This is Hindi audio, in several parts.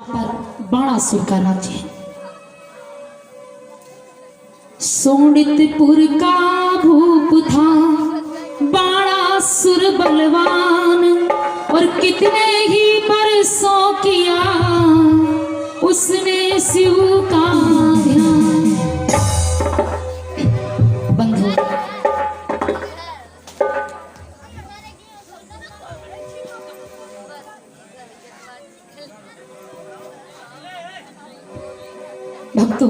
पर बाणासुर का राज्य है। सोनितपुर का भूप था बाणासुर बलवान, और कितने ही बरसों किया उसने शिव का ध्यान। बंधु, भक्तों,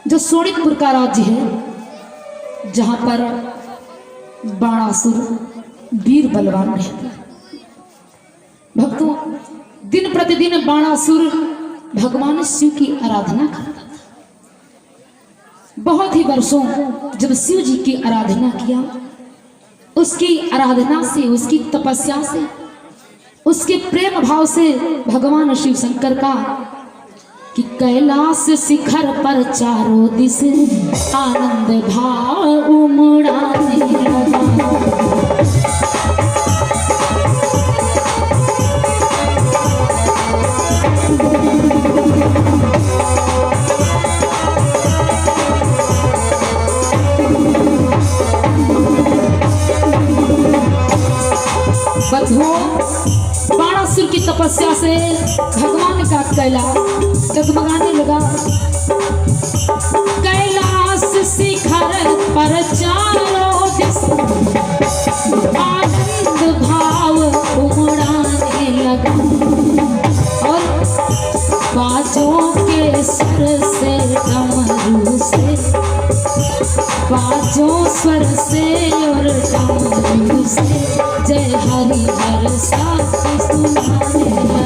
जो सोनितपुर का राज्य है, जहां पर बाणासुर वीर बलवान रहता है। भक्तों, दिन प्रतिदिन बाणासुर भगवान शिव की आराधना करता था। बहुत ही वर्षों जब शिव जी की आराधना किया, उसकी आराधना से, उसकी तपस्या से, उसके प्रेम भाव से भगवान शिव शंकर का कि कैलाश शिखर पर चारों दिश आनंद भाव उमड़ाने लगा। बंधुओं, बाणासुर की तपस्या से भगवान का कैलाश जगमगाने लगा। कैलाश शिखर पर चारों दिश आनंद भाव उमड़ाने लगा, और बाजों के स्वर से, डमरू से, बाजों स्वर से और डमरू से जय हरि हर साथ सुनाने लगा।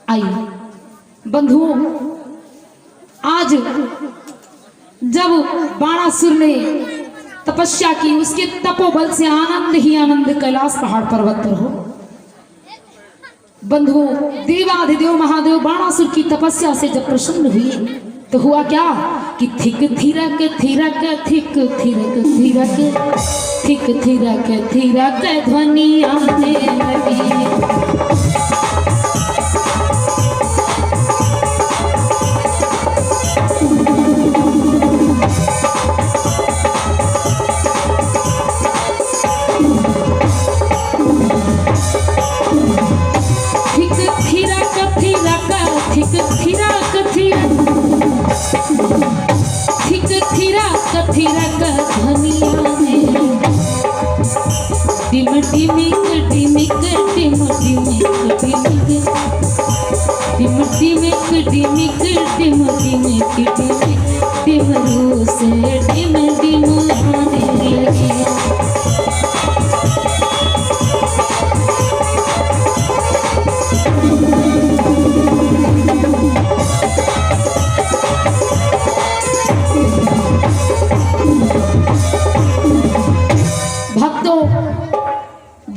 आइए बंधुओं, आज जब बाणासुर ने तपस्या की, उसके तपोबल से आनंद ही आनंद कैलाश पहाड़ पर्वत पर हो। बंधुओं, देवाधिदेव महादेव बाणासुर की तपस्या से जब प्रसन्न हुए तो हुआ क्या कि थिक थिरक थिरक थिक थिरक थिरक थिक थिरक थिरक ध्वनि आने लगी।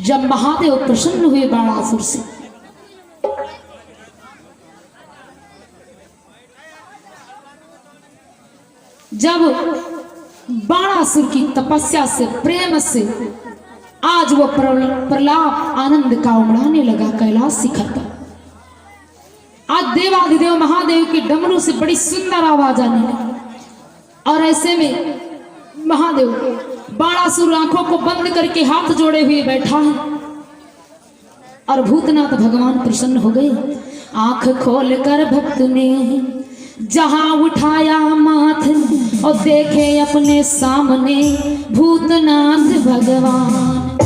जब महादेव प्रसन्न हुए बाणासुर से, जब बाणासुर की तपस्या से, प्रेम से आज वो प्रलाप आनंद का उमड़ाने लगा कैलाश शिखर पर। आज देवाधिदेव महादेव के डमरू से बड़ी सुंदर आवाज आने लगी, और ऐसे में महादेव बाणासुर आंखों को बंद करके हाथ जोड़े हुए बैठा है, और भूतनाथ भगवान प्रसन्न हो गए। आंख खोलकर भक्त ने जहां उठाया माथ और देखे अपने सामने भूतनाथ भगवान।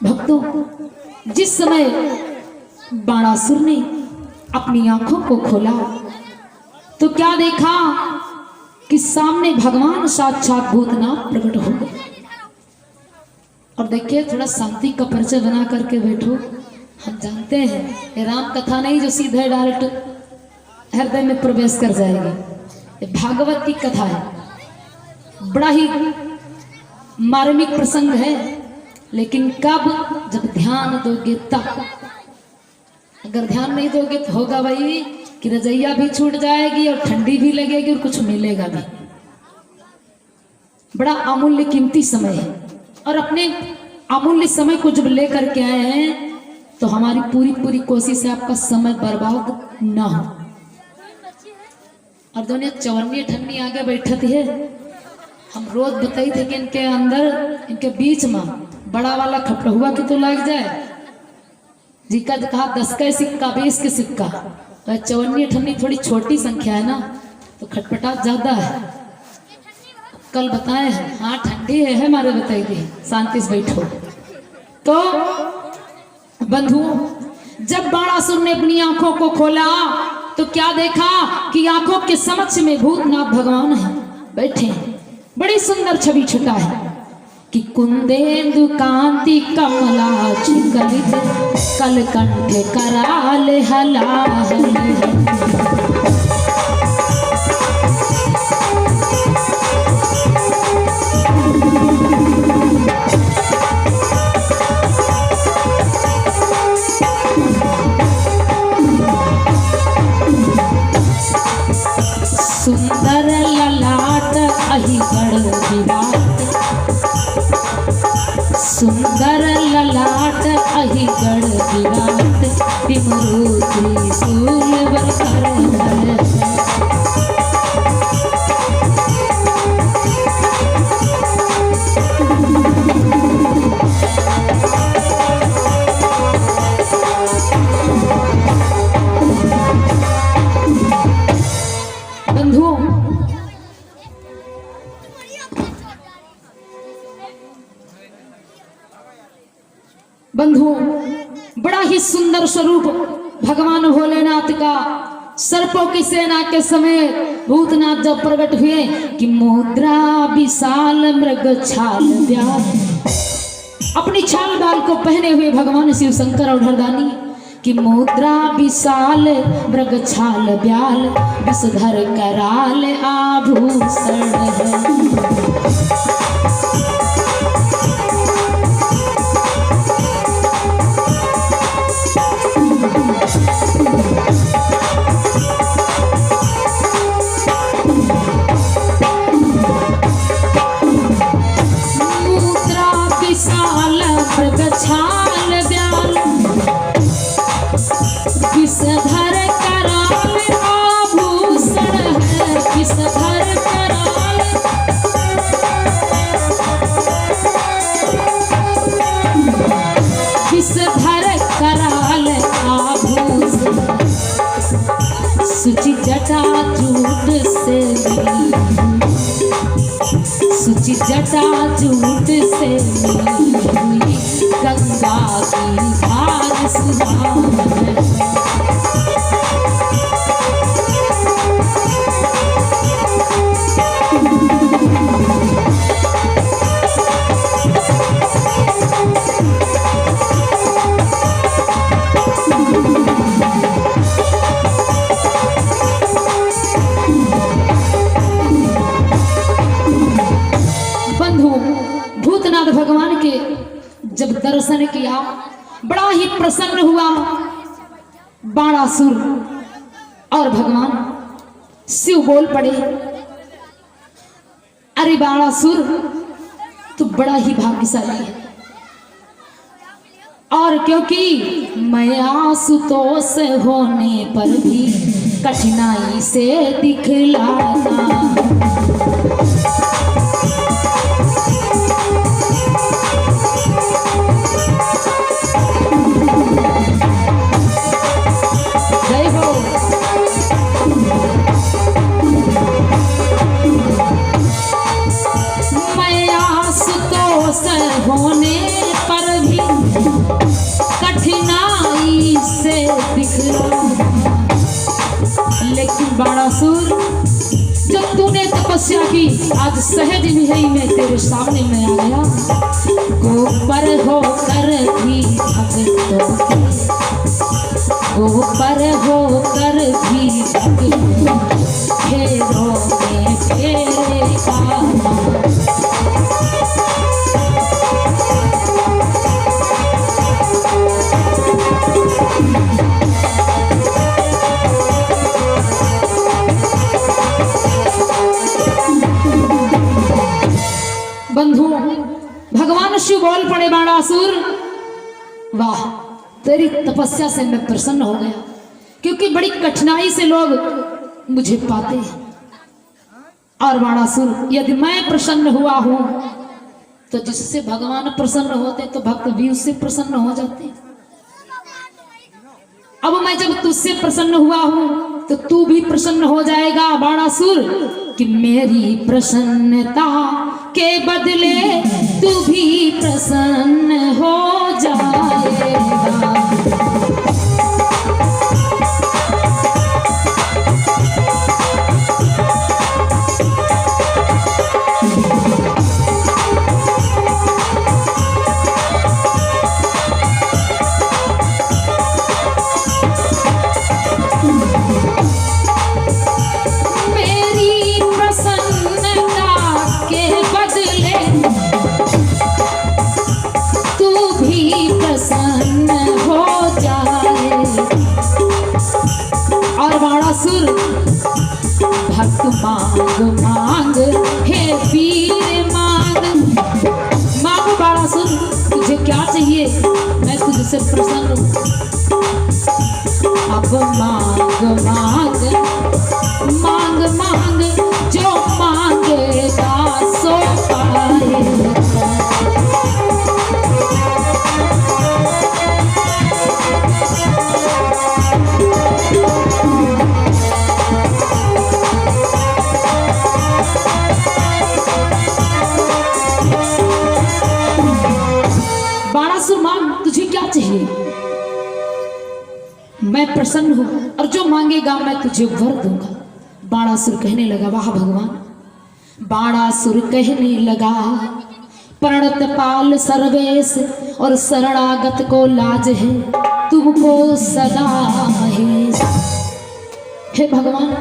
भक्तों, जिस समय बाणासुर ने अपनी आंखों को खोला तो क्या देखा कि सामने भगवान साक्षात भूतनाथ प्रकट हो गए। और देखिए, थोड़ा शांति का परिचय बना करके बैठो। हम जानते हैं ये राम कथा नहीं जो सीधे डायरेक्ट हृदय में प्रवेश कर जाएगी। ये भागवत की कथा है, बड़ा ही मार्मिक प्रसंग है। लेकिन कब? जब ध्यान दोगे तब। अगर ध्यान नहीं दोगे तो होगा भाई कि रजैया भी छूट जाएगी और ठंडी भी लगेगी और कुछ मिलेगा भी। बड़ा अमूल्य कीमती समय है और अपने अमूल्य समय को जब लेकर के आए हैं तो हमारी पूरी कोशिश है आपका समय बर्बाद ना हो। और दोनों चवन्नी ठंडी आगे बैठती है। हम रोज बताई थे कि इनके अंदर, इनके बीच में बड़ा वाला खपटहुआ की तो लग जाए जी का कहा 10 का सिक्का 20 के सिक्का। तो चवन्नी ठंडी थोड़ी छोटी संख्या है ना, तो खटपटाट ज्यादा है। कल बताए हैं, हाँ ठंडी है हमारे, बताई थी शांति से बैठो। तो बंधुओं, जब बाणासुर ने अपनी आंखों को खोला तो क्या देखा कि आंखों के समक्ष में भूतनाथ भगवान है, बैठे हैं। बड़ी सुंदर छवि छटा है कि कुंदेन्दु कांति कमलाक्षि कलित कलकंठ कराल हलाहल। सुंदर ललाट अहिगढ़ विराट, सुंदर ललाट अहिगढ़ विराट, तिमरु त्रिशूल बरकर। बंधुओं, बड़ा ही सुंदर स्वरूप भगवान भोलेनाथ का। सर्पों की सेना के समय भूतनाथ जब प्रकट हुए कि मुद्रा विशाल मृग छाल ब्याल, अपनी छाल बाल को पहने हुए भगवान शिव शंकर और हरदानी कि मुद्रा विशाल मृग छाल ब्याल, विषधर कराल आभूषण है। छाल ब्याल, विषधर कराल आभूषण है, विषधर कराल। विषधर कराल आभूषण, सुचि जटा जूट से सुचि जटा जूट से मिली, गंगा की धार सुहावन। भूतनाथ भगवान के जब दर्शन किया बड़ा ही प्रसन्न हुआ बाणासुर और भगवान शिव बोल पड़े, अरे बाणासुर तू बड़ा ही भाग्यशाली है, और क्योंकि मैं आशुतोष होने पर भी कठिनाई से दिखलाता। जय हो। से होने पर भी कठिनाई से दिखला। लेकिन बाणासुर, जब तूने तपस्या की, आज सहज नहीं मैं तेरे सामने में आ गया। गोपर होकर भी भक्तों के, गोपर होकर भी भक्तों फेरों में फेरेगा। बंधु, भगवान शिव बोल पड़े बाणासुर, वाह तेरी तपस्या से मैं प्रसन्न हो गया, क्योंकि बड़ी कठिनाई से लोग मुझे पाते हैं। और बाणासुर, यदि मैं प्रसन्न हुआ हूं तो जिससे भगवान प्रसन्न होते तो भक्त भी उससे प्रसन्न हो जाते। अब मैं जब तुझसे प्रसन्न हुआ हूं तो तू भी प्रसन्न हो जाएगा बाणासुर, कि मेरी प्रसन्नता के बदले तू भी प्रसन्न हो जाएगा। भक्त मांग मांग हे वीर मांग, मांग बाणासुर, तुझे क्या चाहिए, मैं तुझसे प्रसन्न हूं। अब मांग मांग मांग मांग, जो मांगेगा सो पाएगा। मैं प्रसन्न हूं और जो मांगेगा मैं तुझे वर दूंगा। बाणासुर कहने लगा, वाह भगवान। बाणासुर कहने लगा, प्रणत पाल सर्वेश और शरणागत को लाज है, तुमको सदा है। हे भगवान,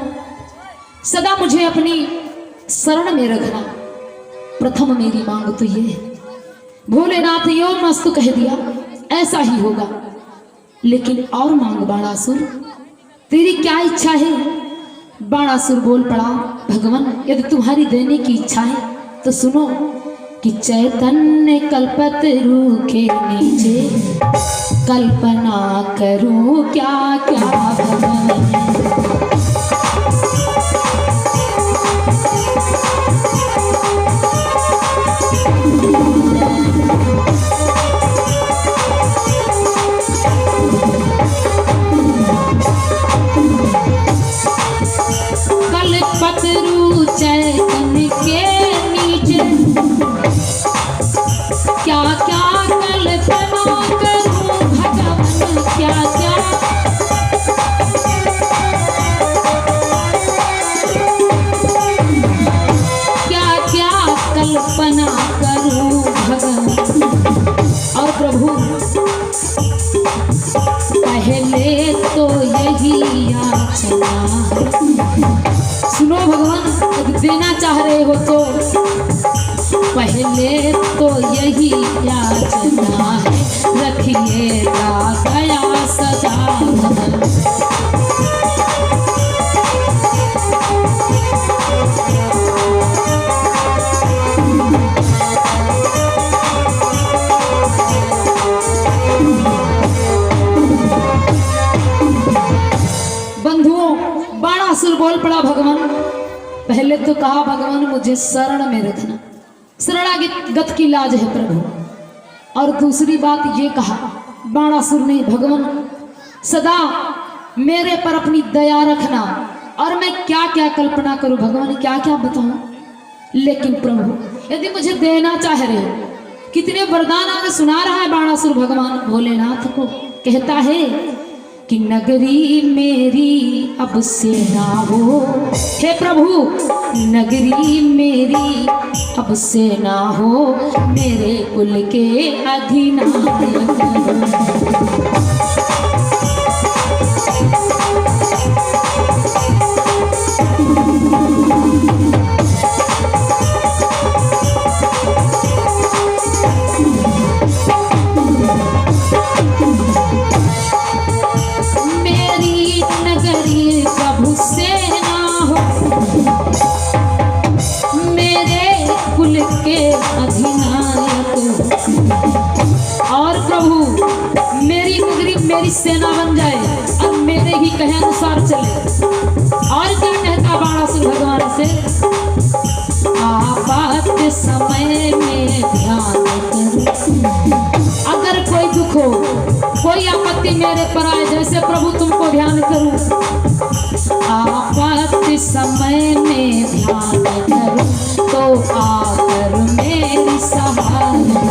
सदा मुझे अपनी शरण में रखना। प्रथम मेरी मांग तो ये है। भोलेनाथ यो मस्त कह दिया, ऐसा ही होगा। लेकिन और मांग बाणासुर, तेरी क्या इच्छा है? बाणासुर बोल पड़ा, भगवान यदि तुम्हारी देने की इच्छा है तो सुनो, कि चैतन्य कल्पतरु के नीचे कल्पना करूं क्या क्या भगवान। कल्पतरु चैतन्य के नीचे क्या क्या कल्पना करूं भगवान, क्या क्या क्या क्या कल्पना करूं भगवान। और प्रभु पहले तो यही याचना, सुनो भगवान, यदि देना चाह रहे हो तो पहले तो यही याचना है, रखिएगा दया सदा। बंधुओं, बाणासुर बोल पड़ा, भगवान पहले तो कहा भगवान मुझे शरण में रखना, शरणागत की लाज है प्रभु। और दूसरी बात ये कहा बाणासुर ने, भगवान सदा मेरे पर अपनी दया रखना, और मैं क्या क्या कल्पना करूं भगवान, क्या क्या बताऊं। लेकिन प्रभु यदि मुझे देना चाह रहे कितने वरदान आगे सुना रहा है बाणासुर भगवान भोलेनाथ को। कहता है कि नगरी मेरी अब से ना हो, हे प्रभु नगरी मेरी अब से ना हो, मेरे कुल के अधिनायक। और प्रभु मेरी नगरी मेरी सेना बन जाए और मेरे ही कहे अनुसार चले। और क्या कहता बाणासुर भगवान से, आपात समय में ध्यान करो। अगर कोई दुख हो, कोई आपत्ति मेरे पर आए, जैसे प्रभु तुमको ध्यान करूं, आपात समय में ध्यान करो तो आकर मेरी सहायता।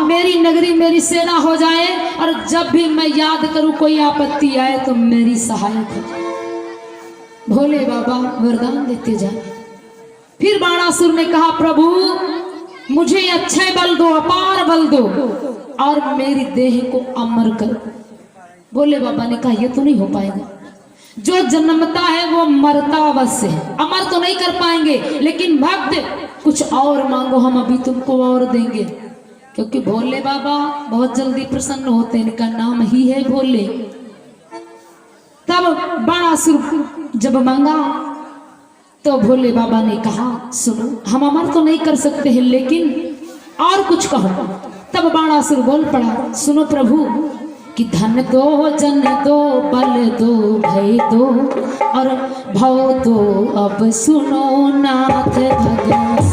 मेरी नगरी मेरी सेना हो जाए और जब भी मैं याद करूं कोई आपत्ति आए तो मेरी सहायक हो जाए। भोले बाबा वरदान देते जाए। फिर बाणासुर ने कहा, प्रभु मुझे अच्छे बल दो, अपार बल दो और मेरी देह को अमर करो। भोले बाबा ने कहा, यह तो नहीं हो पाएगा, जो जन्मता है वो मरता अवश्य है, अमर तो नहीं कर पाएंगे, लेकिन भक्त कुछ और मांगो, हम अभी तुमको और देंगे। क्योंकि भोले बाबा बहुत जल्दी प्रसन्न होते हैं, इनका नाम ही है भोले। तब बाणासुर जब मांगा तो भोले बाबा ने कहा, सुनो हम अमर तो नहीं कर सकते हैं, लेकिन और कुछ कहो। तब बाणासुर बोल पड़ा, सुनो प्रभु कि धन दो, जन दो, बल दो, भय दो और भव दो, अब सुनो नाथ भगवान।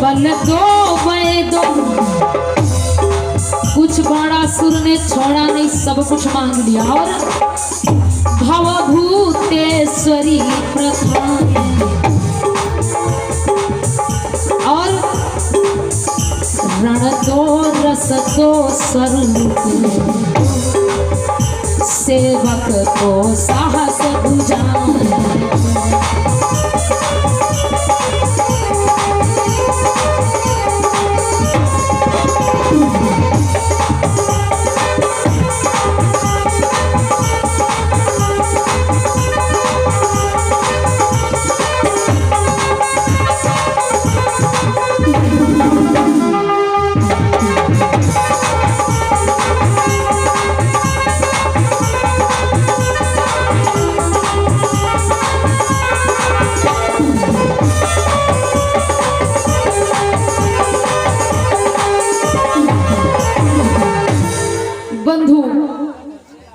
बल दो, भय दो। कुछ बाणासुर ने छोड़ा नहीं, सब कुछ मांग लिया। और भवभूतेश्वरी प्रधान और रण दो, रस दो, स्वरूप सेवक को साहस बुझान। बंधु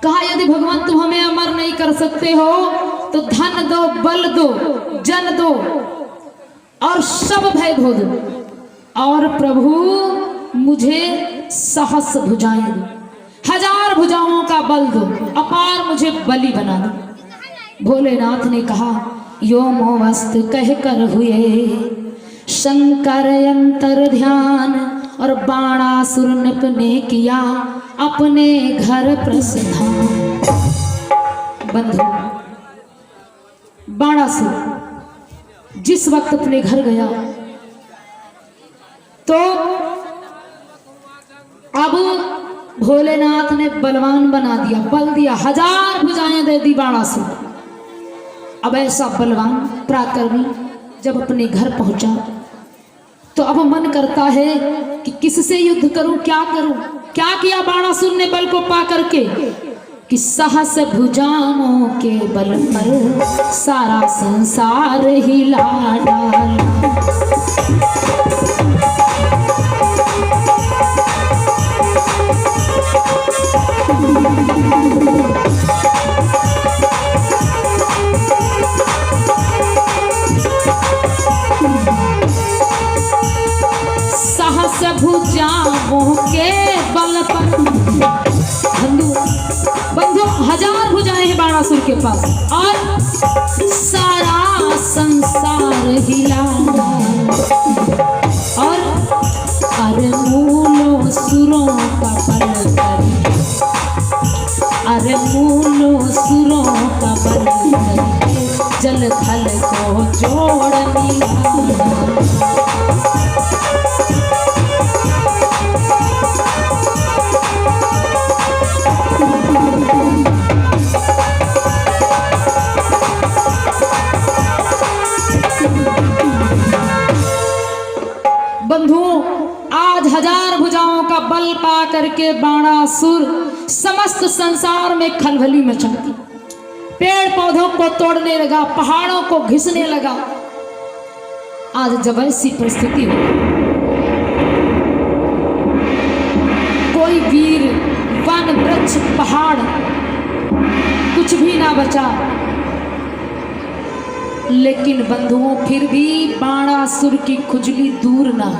कहा, यदि भगवान तुम हमें अमर नहीं कर सकते हो तो धन दो, बल दो, जन दो और सब भय भो दो। और प्रभु मुझे सहस भुजाएं दो, 1000 भुजाओं का बल दो, अपार मुझे बलि बना दो। भोलेनाथ ने कहा, यो मोवस्त कह कर हुए शंकर अंतर ध्यान और बाणासुर ने किया अपने घर प्रस्थान। बंधु बाणासुर जिस वक्त अपने घर गया तो अब भोलेनाथ ने बलवान बना दिया, बल दिया, 1000 भुजाएं दे दी बाणासुर। अब ऐसा बलवान पराक्रमी जब अपने घर पहुंचा तो अब मन करता है कि किससे युद्ध करूं, क्या करूं। क्या किया बाणासुर ने बल को पा करके, कि सहस भुजाओं के बल पर सारा संसार हिला डाला। सहस भुजाओं के बल पर बंधु हजार भुजाएं हैं बाणासुर के पास और सारा संसार हिला और अरे मूलो सुरों का बल करके अरे मूलो सुरों का बल करके जल थल को जोड़ मिला। बंधुओं, आज हजार भुजाओं का बल पा करके बाणासुर समस्त संसार में खलबली मचा दी। पेड़ पौधों को तोड़ने लगा, पहाड़ों को घिसने लगा। आज जब ऐसी परिस्थिति हो, कोई वीर वन वृक्ष पहाड़ कुछ भी ना बचा। लेकिन बंधुओं, फिर भी बाणासुर की खुजली दूर ना,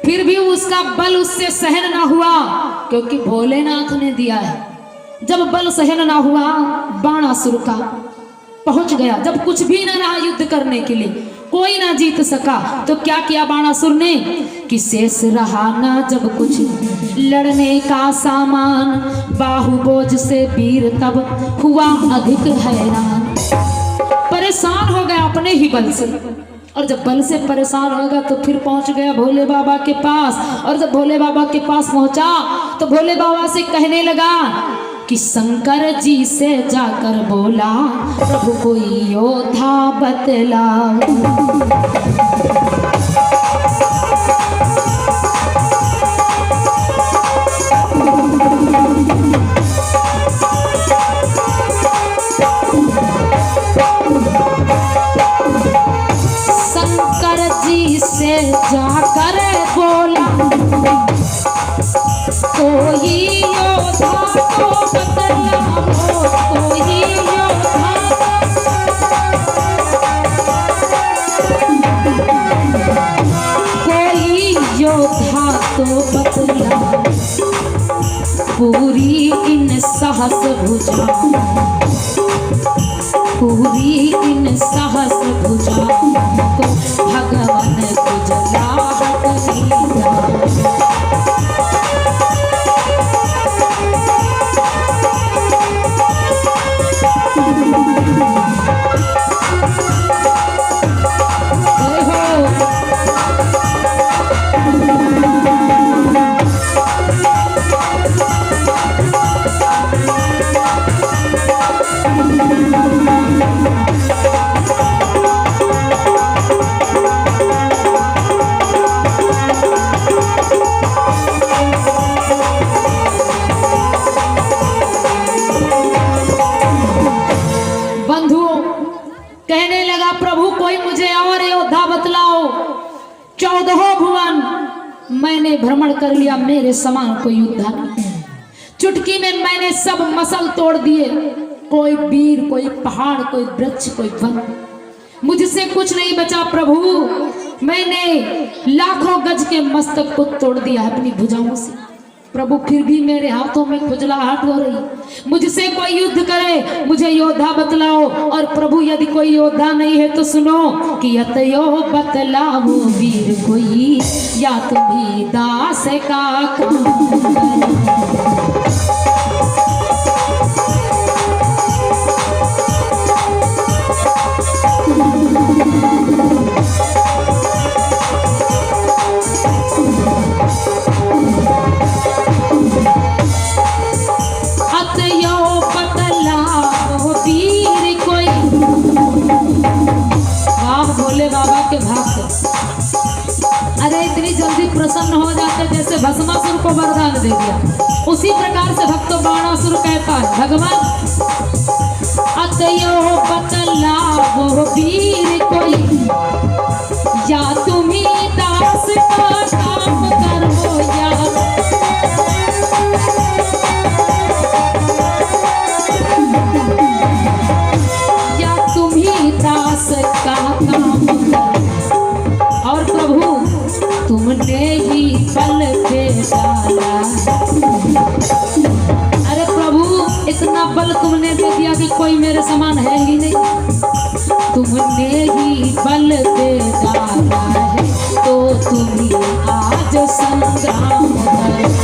फिर भी उसका बल उससे सहन ना हुआ, क्योंकि भोलेनाथ ने दिया है। जब बल सहन ना हुआ बाणासुर का, पहुंच गया, जब कुछ भी ना रहा युद्ध करने के लिए, कोई ना जीत सका, तो क्या किया बाणासुर ने कि शेष रहा ना जब कुछ लड़ने का सामान, बाहुबोझ से वीर तब हुआ अधिक हैरान। परेशान हो गया अपने ही बल से, और जब बल से परेशान होगा तो फिर पहुंच गया भोले बाबा के पास। और जब भोले बाबा के पास पहुंचा तो भोले बाबा से कहने लगा कि शंकर जी से जाकर बोला, प्रभु कोई योद्धा बतलाओ। से जाकर बोला, कोई योद्धा तो बतलाओ, कोई योद्धा, कोई योद्धा तो बतलाओ। पूरी इन सहस भुजाओं, पूरी इन सहस भुजाओं को भगवान कुजलाहट लीजा। कहने लगा, प्रभु कोई मुझे और योद्धा बतलाओ। 14 भुवन मैंने भ्रमण कर लिया, मेरे समान कोई योद्धा नहीं। चुटकी में मैंने सब मसल तोड़ दिए, कोई वीर, कोई पहाड़, कोई वृक्ष, कोई वन, मुझसे कुछ नहीं बचा। प्रभु मैंने लाखों गज के मस्तक को तोड़ दिया अपनी भुजाओं से। प्रभु फिर भी मेरे हाथों में खुजलाहट हो रही, मुझसे कोई युद्ध करे, मुझे योद्धा बतलाओ। और प्रभु यदि कोई योद्धा नहीं है तो सुनो कि यतयो बतलाओ वीर कोई, या तुम्ही दास का काम। भोले बाबा के भक्त, अरे इतनी जल्दी प्रसन्न हो जाते जैसे भस्मासुर को वरदान दे दिया। उसी प्रकार से भक्तों बाणासुर कहता है, भगवान अतयो बतला वो वीर कोई, या तुम्ही दास का काम करो, या तुम्ही दास का काम करो। और प्रभु तुमने ही बल पे डाला, अरे प्रभु इतना बल तुमने दे दिया कि कोई मेरे समान है ही नहीं। तुमने ही बल पे डाला है तो तुम्ही आज संग्राम करो।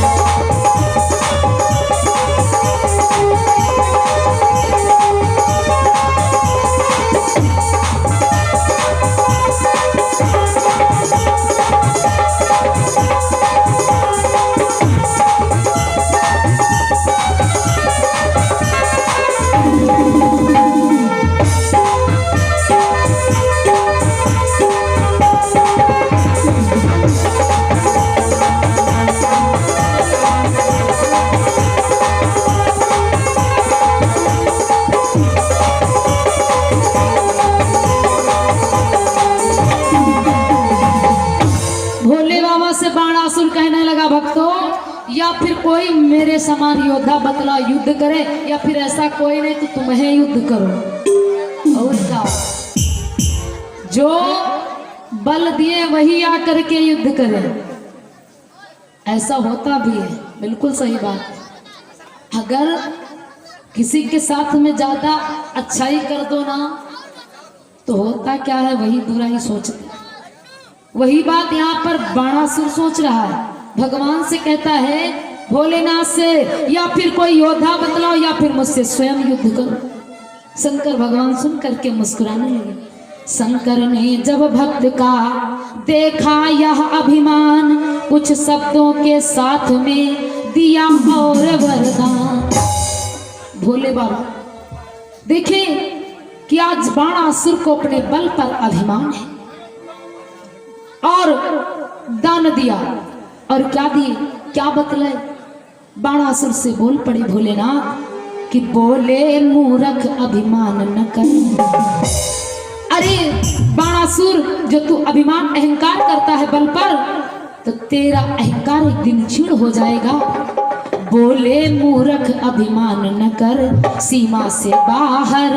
बाणासुर कहने लगा, भक्तों या फिर कोई मेरे समान योद्धा बतला युद्ध करे, या फिर ऐसा कोई नहीं तो तुम्हें युद्ध करो। और क्या, जो बल दिए वही आकर के युद्ध करे। ऐसा होता भी है, बिल्कुल सही बात। अगर किसी के साथ में ज्यादा अच्छाई कर दो ना तो होता क्या है, वही बुराई सोचते। वही बात यहाँ पर बाणासुर सोच रहा है, भगवान से कहता है भोलेनाथ से, या फिर कोई योद्धा बतलाओ या फिर मुझसे स्वयं युद्ध करो। शंकर भगवान सुन करके मुस्कुराने लगे। शंकर ने जब भक्त का देखा यह अभिमान, कुछ शब्दों के साथ में दिया और वरदान। भोले बाबा देखिए कि आज बाणासुर को अपने बल पर अभिमान है और दान दिया। और क्या दिए, क्या बतलाए, बाणासुर से बोल पड़े भोलेनाथ कि बोले मूर्ख अभिमान न कर। अरे बाणासुर, जो तू अभिमान अहंकार करता है बल पर, तो तेरा अहंकार एक दिन क्षीण हो जाएगा। बोले मूर्ख अभिमान न कर, सीमा से बाहर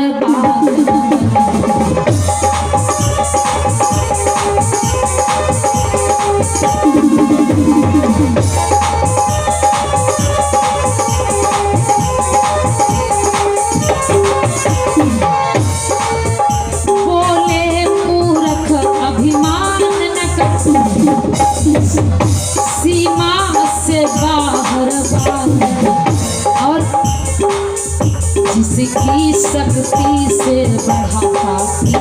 सीमा से बाहर और जिसकी शक्ति से बढ़ा पापी,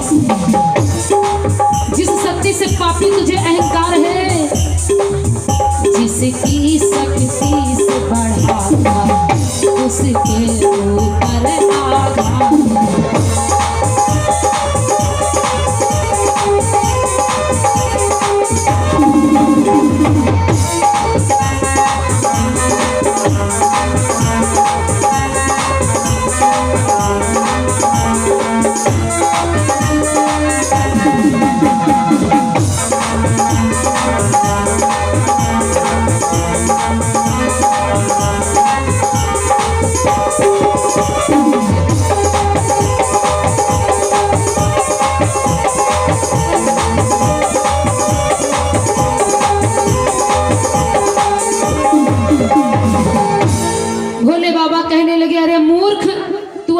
जिस शक्ति से पापी तुझे अहंकार है, जिसकी शक्ति से बढ़ा पापी उसके ऊपर आघात।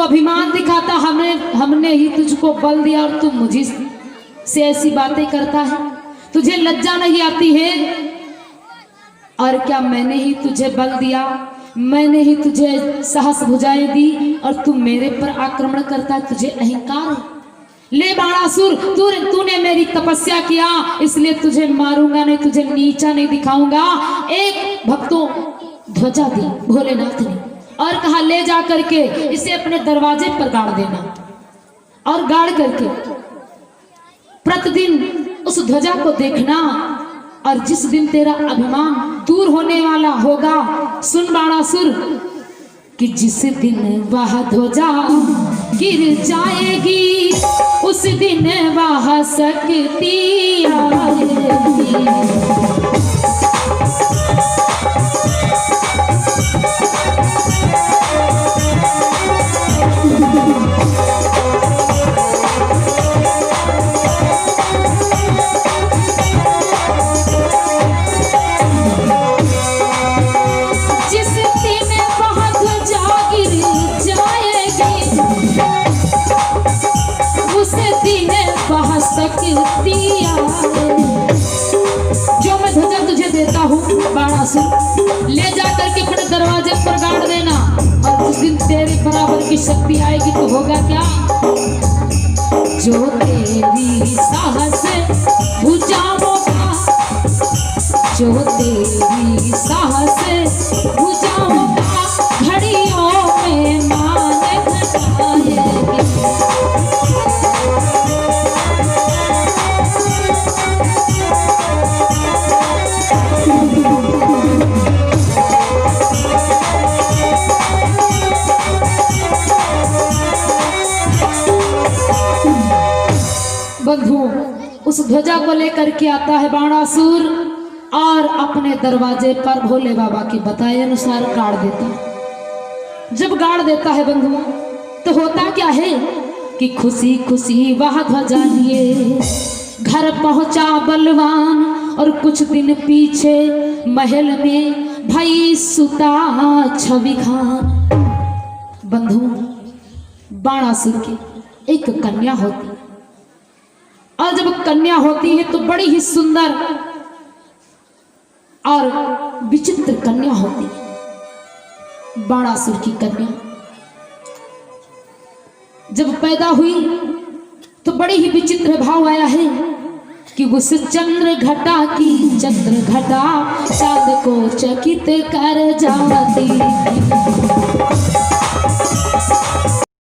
अभिमान दिखाता, हमने ही तुझको बल दिया और तू मुझे से ऐसी बातें करता है, तुझे लज्जा नहीं आती है? और क्या मैंने ही तुझे बल दिया, मैंने ही तुझे साहस भुजाएं दी और तू मेरे पर आक्रमण करता है, तुझे अहंकार है? ले बाणासुर, तूने मेरी तपस्या किया इसलिए तुझे मारूंगा नहीं, तुझे नीचा नहीं दिखाऊंगा। एक भक्तों ध्वजा दी भोलेनाथ ने और कहा ले जा करके इसे अपने दरवाजे पर गाड़ देना, और गाड़ करके प्रतिदिन उस ध्वजा को देखना, और जिस दिन तेरा अभिमान दूर होने वाला होगा। सुन बाणासुर कि जिस दिन वह ध्वजा गिर जाएगी उस दिन वह शक्ति आएगी। जो मैं ध्वजा तुझे देता हूँ बाणासुर, ले जाकर के अपने दरवाजे पर गाड़ देना, और उस दिन तेरे बराबर की शक्ति आएगी तो होगा क्या? जो तेरी साहस भुजाओगा, जो तेरी साहस भुजाओगा, घड़ियों में मान घटाएगी। बंधुओं, उस ध्वजा को लेकर के आता है बाणासुर और अपने दरवाजे पर भोले बाबा के बताए अनुसार गाड़ देता। जब गाड़ देता है बंधुओं, तो होता क्या है कि खुशी खुशी वह ध्वजा लिए घर पहुंचा बलवान, और कुछ दिन पीछे महल में भई सुता छवि खान। बंधुओं, बाणासुर की एक कन्या होती, और जब कन्या होती है तो बड़ी ही सुंदर और विचित्र कन्या होती है। बाणासुर की कन्या जब पैदा हुई तो बड़ी ही विचित्र भाव आया है कि उस चंद्र घटा की चंद्र घटा चांद को चकित कर जाती।